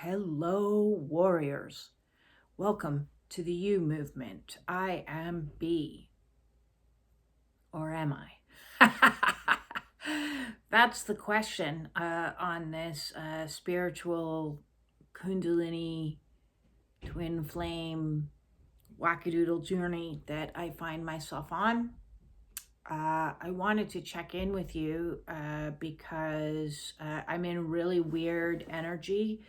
Hello, warriors. Welcome to the You movement. I am B. Or am I? That's the question on this spiritual Kundalini twin flame wackadoodle journey that I find myself on. I wanted to check in with you because I'm in really weird energy.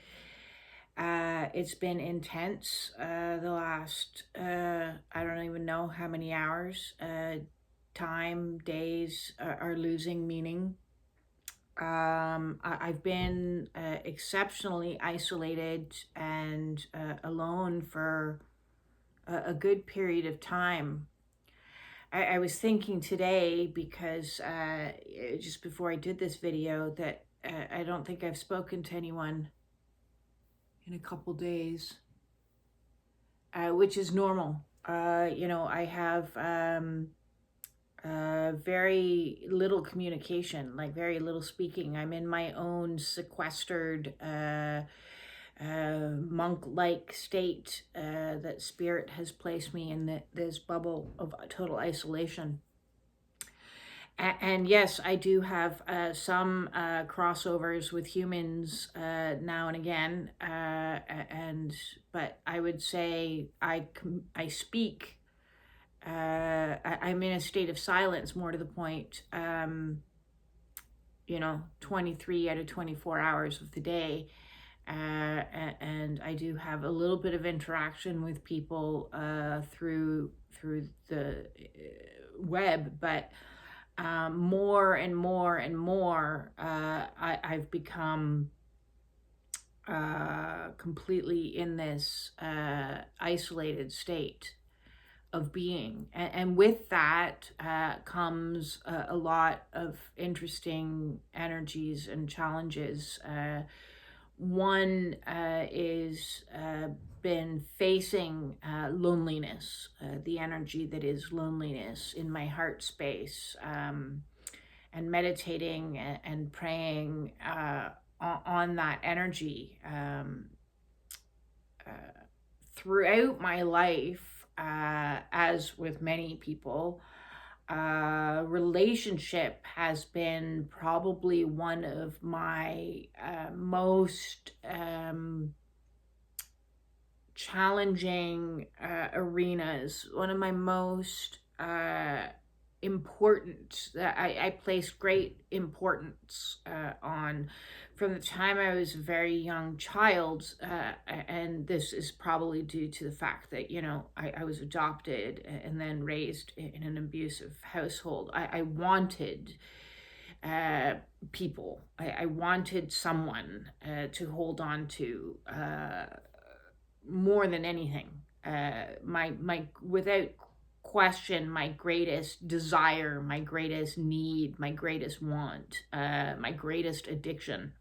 It's been intense the last, I don't even know how many hours. Time, days are losing meaning. I've been exceptionally isolated and alone for a good period of time. I was thinking today, because just before I did this video, that I don't think I've spoken to anyone in a couple days, which is normal. I have very little communication, like very little speaking. I'm in my own sequestered monk-like state that spirit has placed me in this bubble of total isolation. And yes, I do have some crossovers with humans now and again, but I would say I speak. I'm in a state of silence, more to the point. 23 out of 24 hours of the day, and I do have a little bit of interaction with people through the web, but more and more and more, I've become completely in this isolated state of being. And with that comes a lot of interesting energies and challenges. One is been facing loneliness, the energy that is loneliness in my heart space, and meditating and praying on that energy. Throughout my life, as with many people, relationship has been probably one of my most challenging arenas, one of my most important, that I place great importance on from the time I was a very young child, and this is probably due to the fact that, I was adopted and then raised in an abusive household. I wanted people. I wanted someone to hold on to more than anything. My without question, my greatest desire, my greatest need, my greatest want, my greatest addiction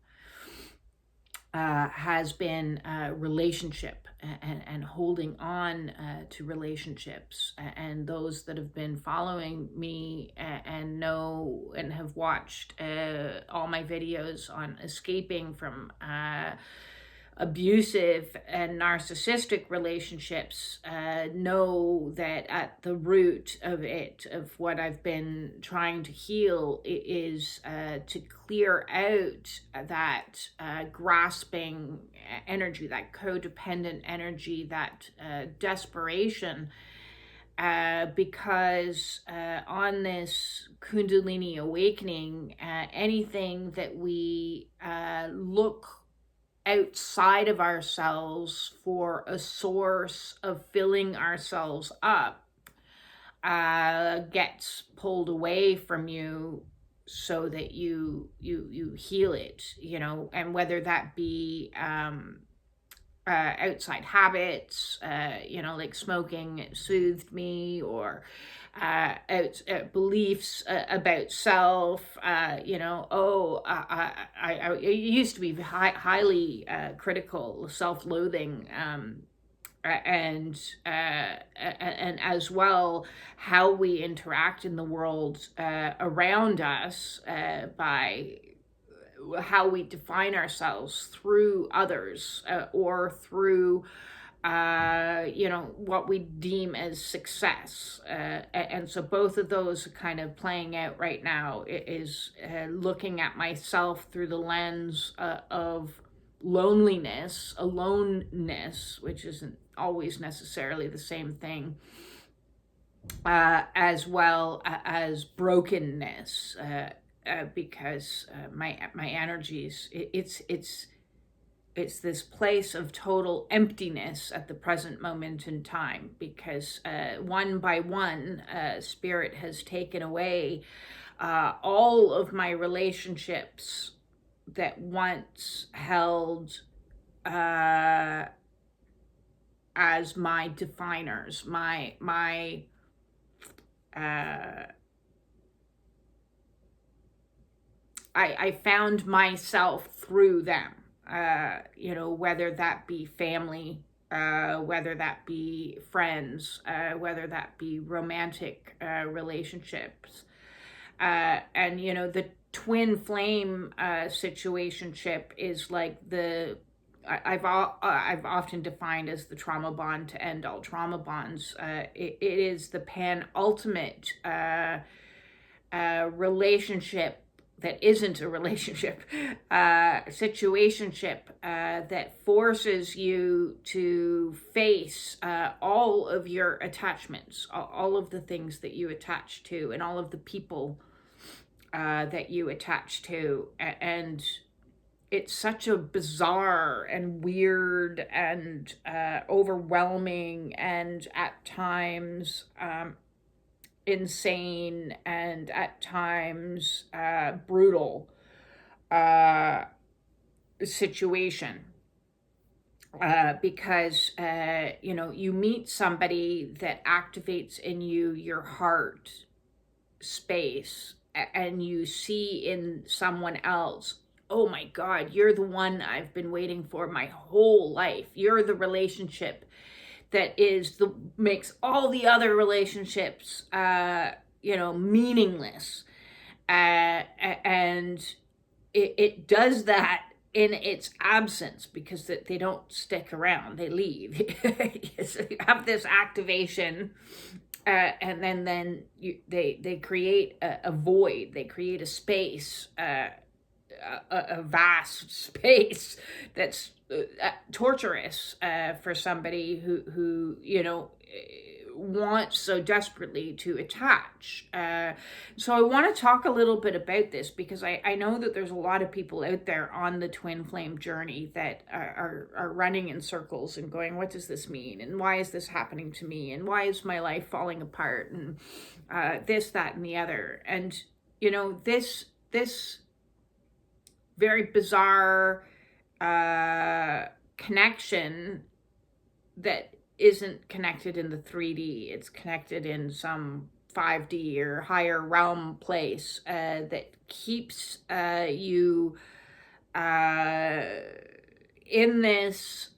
has been relationship and holding on to relationships. And those that have been following me and know and have watched all my videos on escaping from abusive and narcissistic relationships know that at the root of it, of what I've been trying to heal, is to clear out that grasping energy, that codependent energy, that desperation, because on this Kundalini awakening, anything that we look outside of ourselves for a source of filling ourselves up gets pulled away from you, so that you heal it, and whether that be outside habits, like smoking soothed me, or beliefs about self. I used to be highly critical, self-loathing, and as well how we interact in the world around us by how we define ourselves through others, or through what we deem as success. And so both of those are kind of playing out right now. It is looking at myself through the lens of loneliness, aloneness, which isn't always necessarily the same thing, as well as brokenness, because my energies, it's this place of total emptiness at the present moment in time, because one by one, Spirit has taken away all of my relationships that once held as my definers, I found myself through them. Whether that be family, whether that be friends, whether that be romantic relationships. And the twin flame situationship is like I've often defined as the trauma bond to end all trauma bonds. It is the penultimate relationship that isn't a relationship, situationship that forces you to face all of your attachments, all of the things that you attach to, and all of the people that you attach to. And it's such a bizarre and weird and overwhelming and at times insane and at times brutal situation, because you meet somebody that activates in you your heart space, and you see in someone else, oh my God, you're the one I've been waiting for my whole life. You're the relationship that makes all the other relationships, meaningless. And it does that in its absence, because they don't stick around, they leave. So you have this activation, and then they create a void, they create a space, a vast space that's torturous for somebody who wants so desperately to attach. So I want to talk a little bit about this, because I know that there's a lot of people out there on the twin flame journey that are running in circles and going, what does this mean? And why is this happening to me? And why is my life falling apart? And this, that, and the other. And, this very bizarre connection that isn't connected in the 3D. It's connected in some 5D or higher realm place that keeps you in this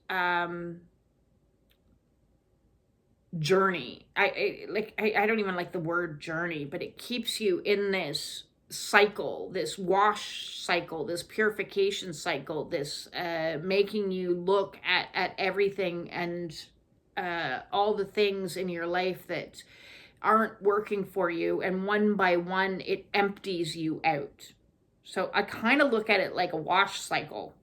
journey. I don't even like the word journey, but it keeps you in this cycle, this wash cycle, this purification cycle, this making you look at everything and all the things in your life that aren't working for you, and one by one it empties you out. So I kind of look at it like a wash cycle.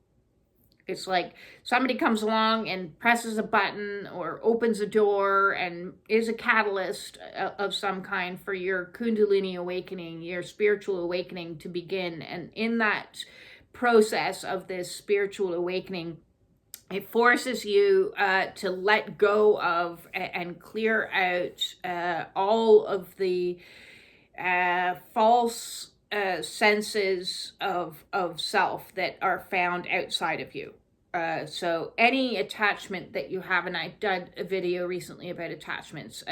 It's like somebody comes along and presses a button or opens a door and is a catalyst of some kind for your Kundalini awakening, your spiritual awakening to begin. And in that process of this spiritual awakening, it forces you to let go of and clear out all of the false senses of self that are found outside of you. So any attachment that you have, and I've done a video recently about attachments,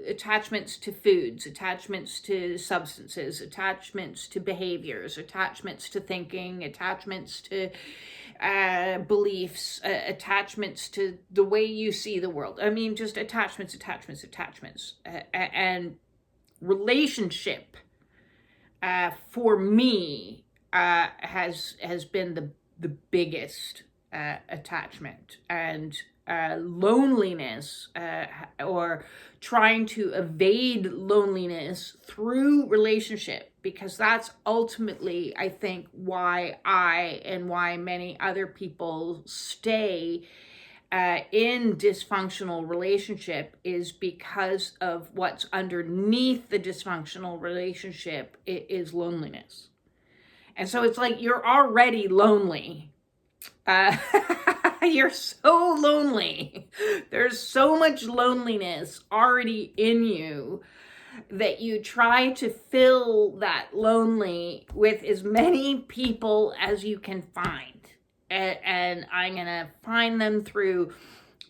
attachments to foods, attachments to substances, attachments to behaviors, attachments to thinking, attachments to beliefs, attachments to the way you see the world. I mean, just attachments. And relationship, for me, has been the biggest attachment, and loneliness, or trying to evade loneliness through relationship, because that's ultimately, I think, why I and why many other people stay in dysfunctional relationship, is because of what's underneath the dysfunctional relationship is loneliness. And so it's like you're already lonely. You're so lonely. There's so much loneliness already in you that you try to fill that lonely with as many people as you can find. And I'm going to find them through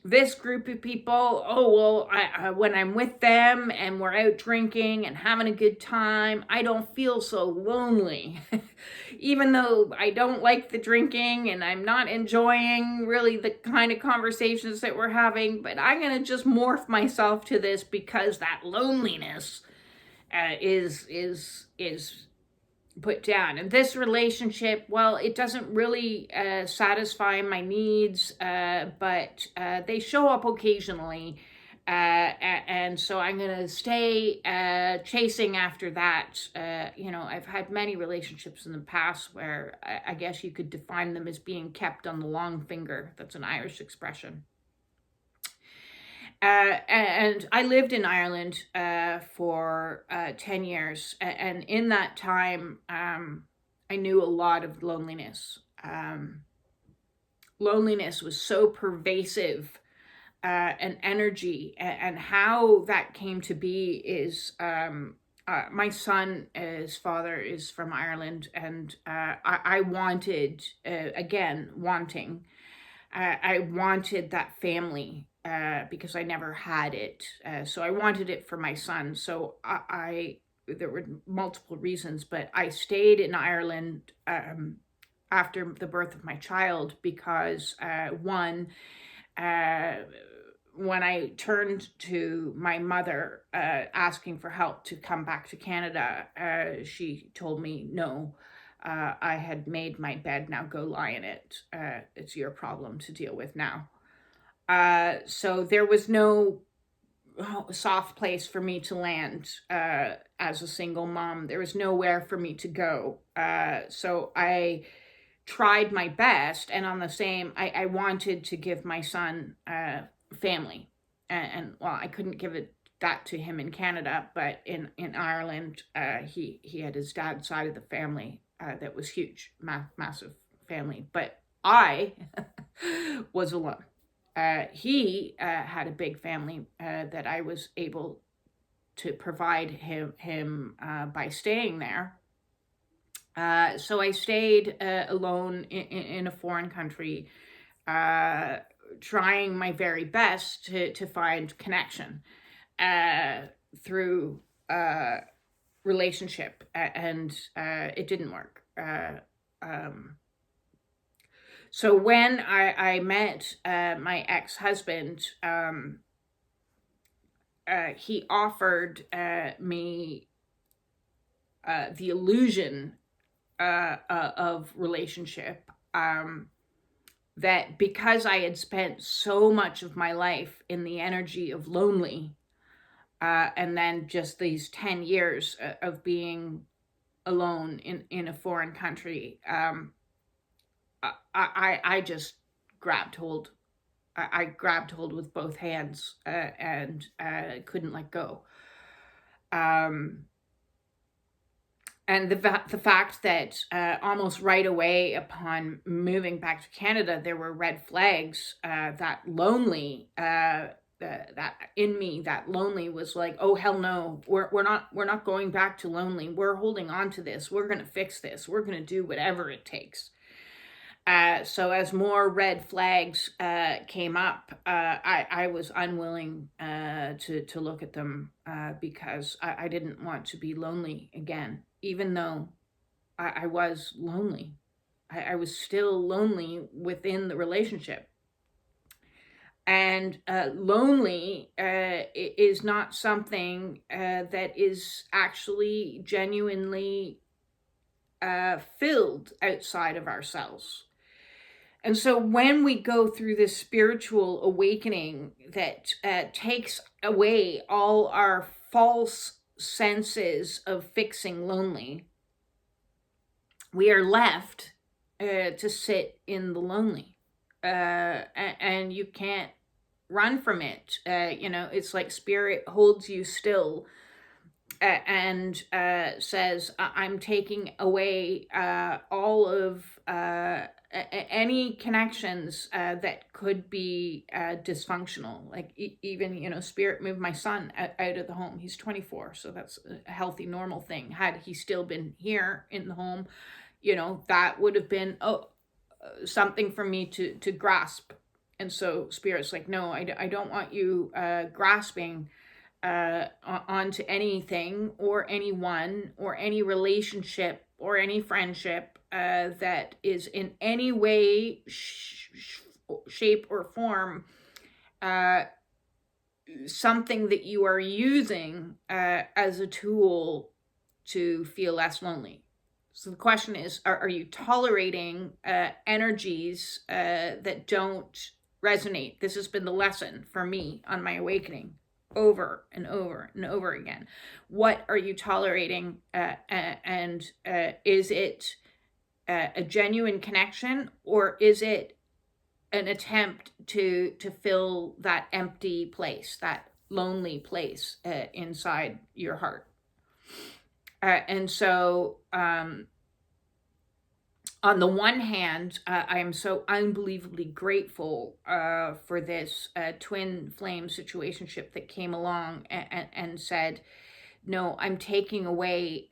this group of people. Oh, well, when I'm with them and we're out drinking and having a good time, I don't feel so lonely. Even though I don't like the drinking and I'm not enjoying really the kind of conversations that we're having, but I'm going to just morph myself to this because that loneliness is put down. And this relationship, well, it doesn't really satisfy my needs, but they show up occasionally, and so I'm gonna stay chasing after that. I've had many relationships in the past where I guess you could define them as being kept on the long finger. That's an Irish expression. And I lived in Ireland for 10 years. And in that time, I knew a lot of loneliness. Loneliness was so pervasive, an energy. And how that came to be is my son, his father is from Ireland. And I wanted, I wanted that family. Because I never had it. So I wanted it for my son. So there were multiple reasons, but I stayed in Ireland after the birth of my child because when I turned to my mother asking for help to come back to Canada, she told me, no, I had made my bed, now go lie in it. It's your problem to deal with now. So there was no soft place for me to land as a single mom. There was nowhere for me to go. So I tried my best, and on the same, I wanted to give my son family. And well, I couldn't give that to him in Canada, but in Ireland, he had his dad's side of the family that was huge, massive family. But I was alone. He had a big family that I was able to provide him by staying there. So I stayed alone in a foreign country, trying my very best to find connection through relationship, and it didn't work. So when I met my ex-husband, he offered me the illusion of relationship, that because I had spent so much of my life in the energy of lonely, and then just these 10 years of being alone in a foreign country, I just grabbed hold. I grabbed hold with both hands and couldn't let go. And the fact that almost right away upon moving back to Canada, there were red flags. That lonely, that in me, that lonely was like, oh hell no, we're not going back to lonely. We're holding on to this. We're gonna fix this. We're gonna do whatever it takes. So as more red flags came up, I was unwilling to look at them because I didn't want to be lonely again, even though I was lonely. I was still lonely within the relationship. And lonely is not something that is actually genuinely filled outside of ourselves. And so when we go through this spiritual awakening that takes away all our false senses of fixing lonely, we are left to sit in the lonely. And you can't run from it. It's like spirit holds you still and says, I'm taking away all of any connections that could be dysfunctional. Like even, spirit moved my son out of the home. He's 24, so that's a healthy, normal thing. Had he still been here in the home, that would have been something for me to grasp. And so spirit's like, no, I don't want you grasping onto anything or anyone or any relationship or any friendship that is in any way, shape, or form something that you are using as a tool to feel less lonely. So the question is, are you tolerating energies that don't resonate? This has been the lesson for me on my awakening over and over and over again. What are you tolerating? And is it a genuine connection, or is it an attempt to fill that empty place, that lonely place inside your heart? And so on the one hand, I am so unbelievably grateful for this twin flame situationship that came along and said, no, I'm taking away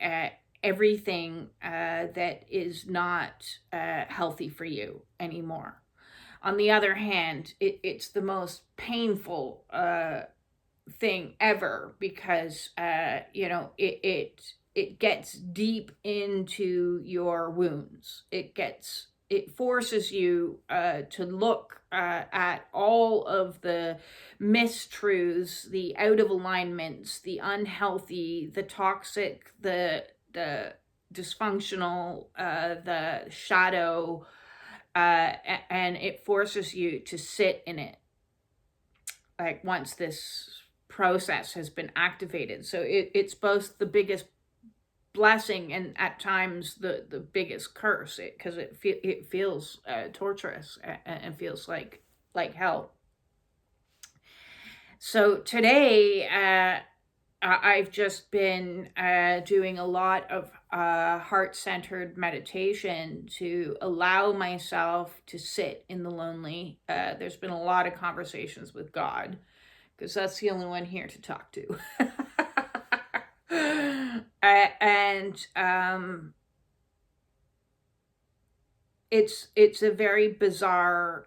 everything that is not healthy for you anymore. On the other hand, it's the most painful thing ever because, it gets deep into your wounds. It forces you to look at all of the mistruths, the out of alignments, the unhealthy, the toxic, the dysfunctional, the shadow, and it forces you to sit in it. Like once this process has been activated. So it's both the biggest blessing and at times the biggest curse, because it feels torturous and feels like hell. So today I've just been doing a lot of heart-centered meditation to allow myself to sit in the lonely. There's been a lot of conversations with God, because that's the only one here to talk to. And it's a very bizarre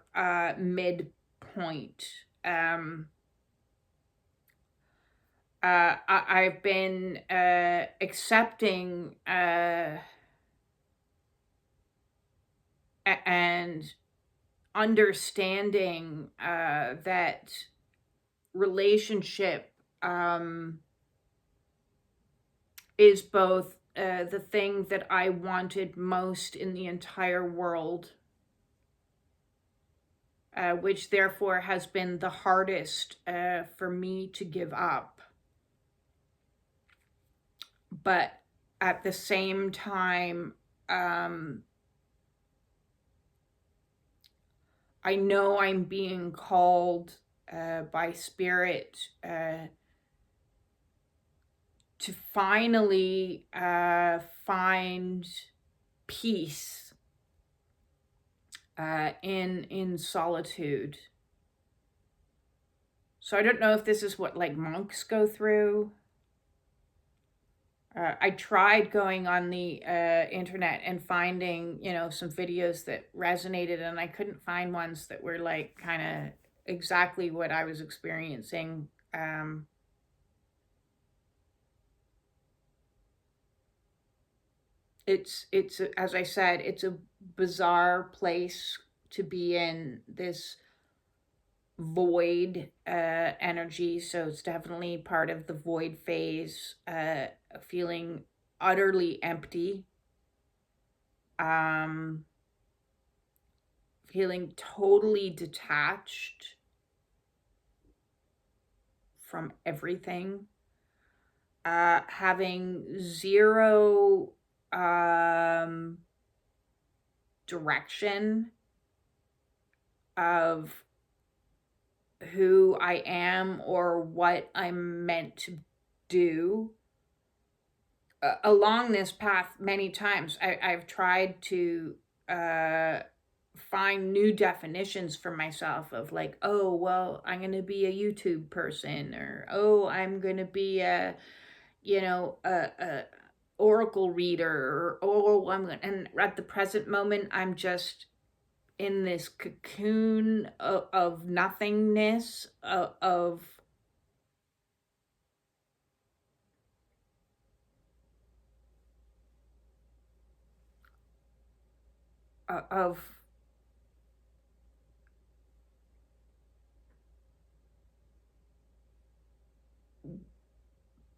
midpoint. I've been accepting and understanding that relationship is both the thing that I wanted most in the entire world, which therefore has been the hardest for me to give up. But at the same time, I know I'm being called by Spirit to finally find peace in solitude. So I don't know if this is what like monks go through. I tried going on the internet and finding, some videos that resonated, and I couldn't find ones that were like kind of exactly what I was experiencing. It's as I said, it's a bizarre place to be in, this void energy. So it's definitely part of the void phase, feeling utterly empty. feeling totally detached from everything, having zero direction of who I am or what I'm meant to do. Along this path, many times I've tried to find new definitions for myself of like, oh, well, I'm going to be a YouTube person, or oh, I'm going to be a oracle reader, or oh, and at the present moment I'm just in this cocoon of nothingness, of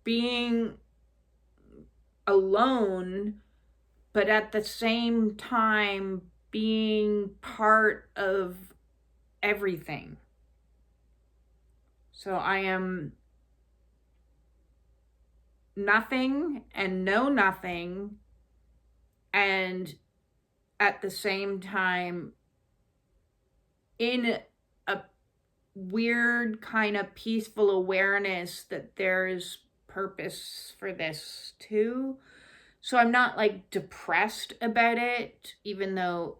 being alone, but at the same time being part of everything. So I am nothing and know nothing, and at the same time in a weird kind of peaceful awareness that there's purpose for this too. So I'm not like depressed about it, even though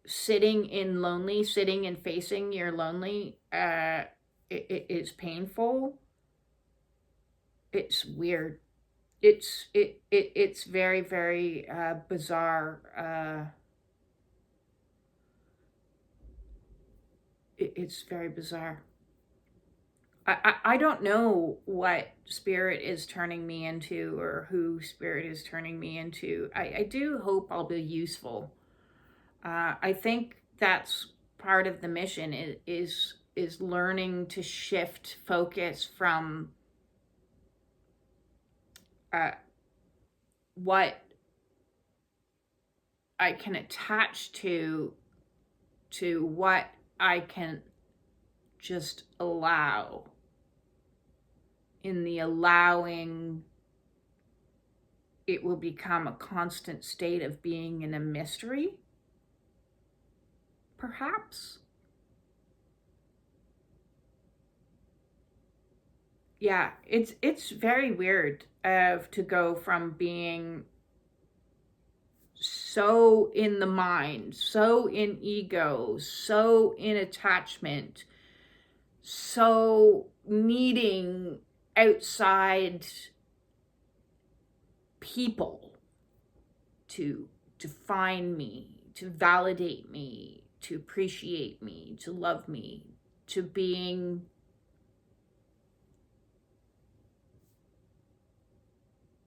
sitting and facing your lonely, it is painful. It's weird. It's very, very bizarre. It's very bizarre. I don't know what spirit is turning me into, or who spirit is turning me into. I do hope I'll be useful. I think that's part of the mission is learning to shift focus from what I can attach to what I can just allow. In the allowing, it will become a constant state of being in a mystery, perhaps. Yeah, it's very weird to go from being so in the mind, so in ego, so in attachment, so needing outside people to find me, to validate me, to appreciate me, to love me, to being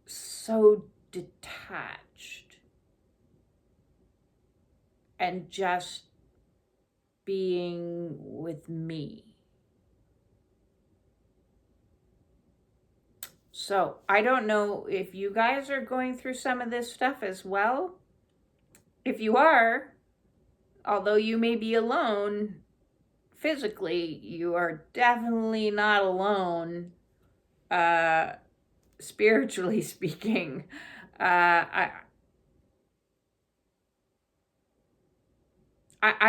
so detached and just being with me. So I don't know if you guys are going through some of this stuff as well. If you are, although you may be alone physically, you are definitely not alone, spiritually speaking. I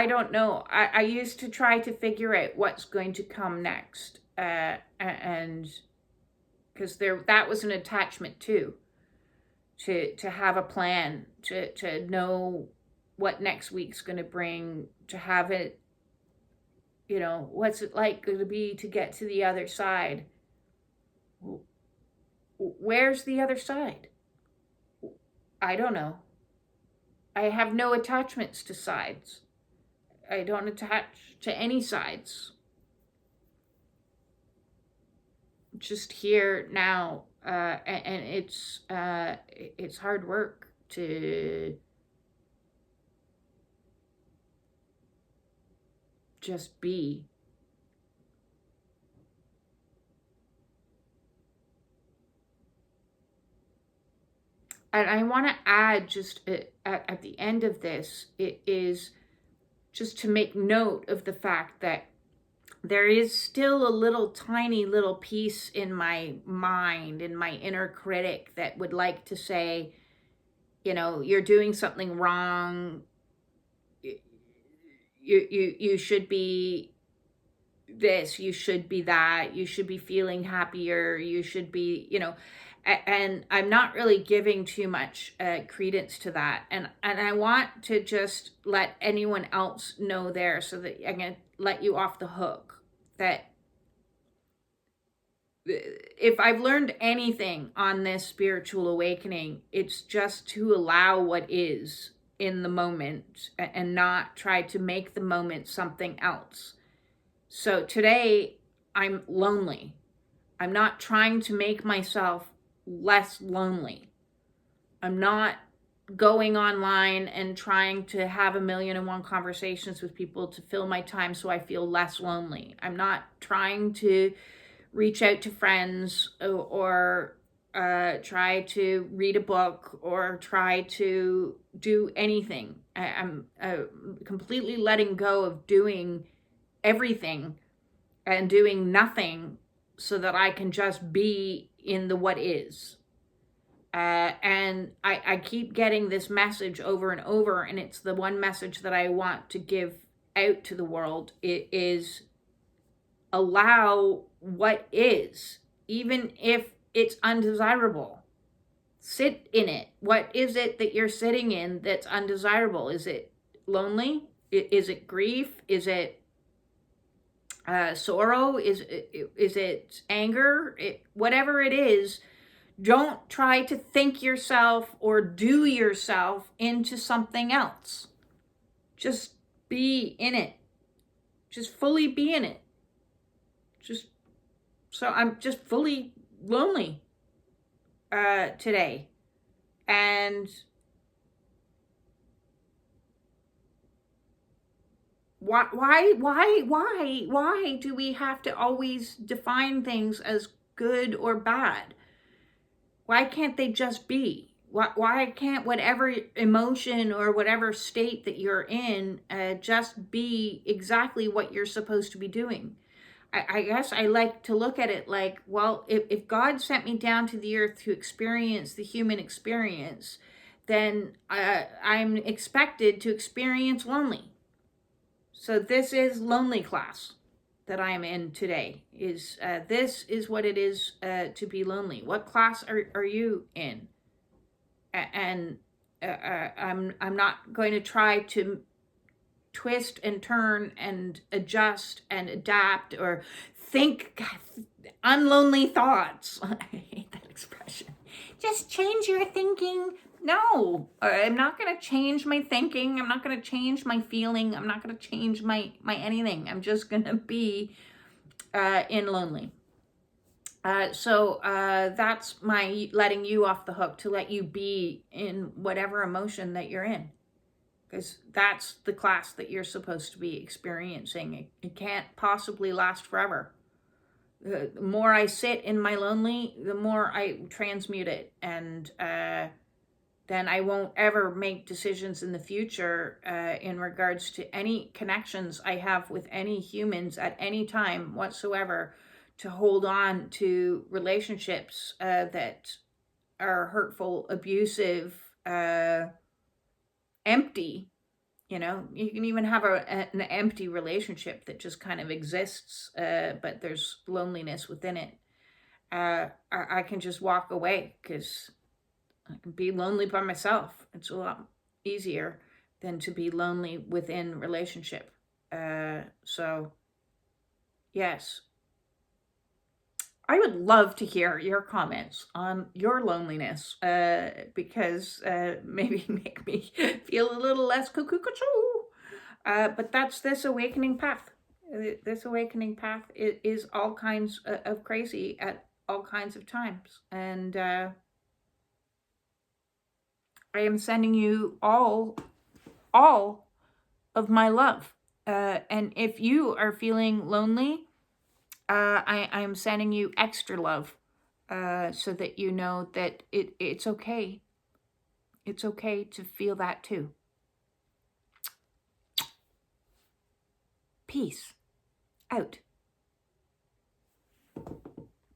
don't know. I used to try to figure out what's going to come next, and because that was an attachment too, to have a plan, to know what next week's going to bring, to have it, what's it like going to be to get to the other side. Where's the other side? I don't know. I have no attachments to sides. I don't attach to any sides. Just here now, and it's hard work to just be. And I want to add just at the end of this, it is just to make note of the fact that there is still a little tiny little piece in my mind, in my inner critic, that would like to say, you're doing something wrong. You should be this, you should be that, you should be feeling happier, you should be, and I'm not really giving too much credence to that. And I want to just let anyone else know there, so that I'm going to let you off the hook, that if I've learned anything on this spiritual awakening, it's just to allow what is in the moment and not try to make the moment something else. So today I'm lonely. I'm not trying to make myself less lonely. I'm not going online and trying to have 1,000,001 conversations with people to fill my time so I feel less lonely. I'm not trying to reach out to friends or try to read a book or try to do anything. I'm completely letting go of doing everything and doing nothing so that I can just be in the what is. And I keep getting this message over and over, and it's the one message that I want to give out to the world. It is, allow what is, even if it's undesirable. Sit in it. What is it that you're sitting in that's undesirable? Is it lonely? Is it grief? Is it sorrow? Is it anger? Whatever it is, don't try to think yourself or do yourself into something else. Just be in it. Just fully be in it. So I'm just fully lonely today. And why do we have to always define things as good or bad? Why can't they just be? Why can't whatever emotion or whatever state that you're in just be exactly what you're supposed to be doing? I guess I like to look at it like, well, if God sent me down to the earth to experience the human experience, then I'm expected to experience lonely. So this is lonely class that I am in today. This is what it is to be lonely. What class are you in? And I'm not going to try to twist and turn and adjust and adapt or think unlonely thoughts. I hate that expression. Just change your thinking. No, I'm not going to change my thinking. I'm not going to change my feeling. I'm not going to change my anything. I'm just going to be in lonely. So that's my letting you off the hook, to let you be in whatever emotion that you're in. Because that's the class that you're supposed to be experiencing. It can't possibly last forever. The more I sit in my lonely, the more I transmute it. And then I won't ever make decisions in the future in regards to any connections I have with any humans at any time whatsoever, to hold on to relationships that are hurtful, abusive, empty. You can even have an empty relationship that just kind of exists, but there's loneliness within it. I can just walk away, because I can be lonely by myself. It's a lot easier than to be lonely within relationship. So, yes. I would love to hear your comments on your loneliness, because maybe make me feel a little less cuckoo. But that's this awakening path. This awakening path is all kinds of crazy at all kinds of times. And I am sending you all of my love. And if you are feeling lonely, I'm sending you extra love, so that you know that it's okay. It's okay to feel that too. Peace out.